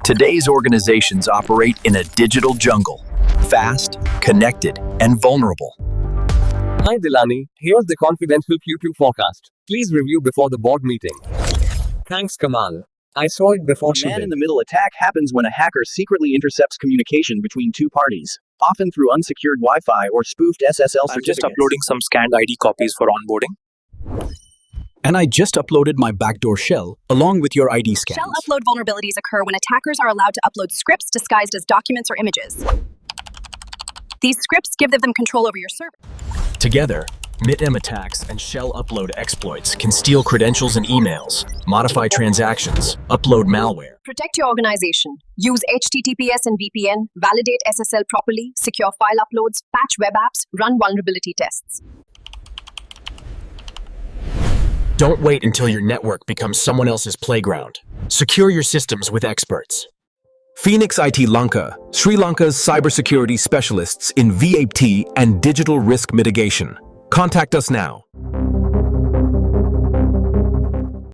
Today's organizations operate in a digital jungle, fast, connected, and vulnerable. Hi Dilani, here's the confidential Q2 forecast. Please review before the board meeting. Thanks Kamal. I saw it before A man-in-the-middle attack happens when a hacker secretly intercepts communication between two parties, often through unsecured Wi-Fi or spoofed SSL certificates. I'm just uploading some scanned ID copies for onboarding. And I just uploaded my backdoor shell along with your ID scans. Shell upload vulnerabilities occur when attackers are allowed to upload scripts disguised as documents or images. These scripts give them control over your server. Together, MITM attacks and shell upload exploits can steal credentials and emails, modify transactions, upload malware. Protect your organization. Use HTTPS and VPN, validate SSL properly, secure file uploads, patch web apps, run vulnerability tests. Don't wait until your network becomes someone else's playground. Secure your systems with experts. Phoenix IT Lanka, Sri Lanka's cybersecurity specialists in VAT and digital risk mitigation. Contact us now.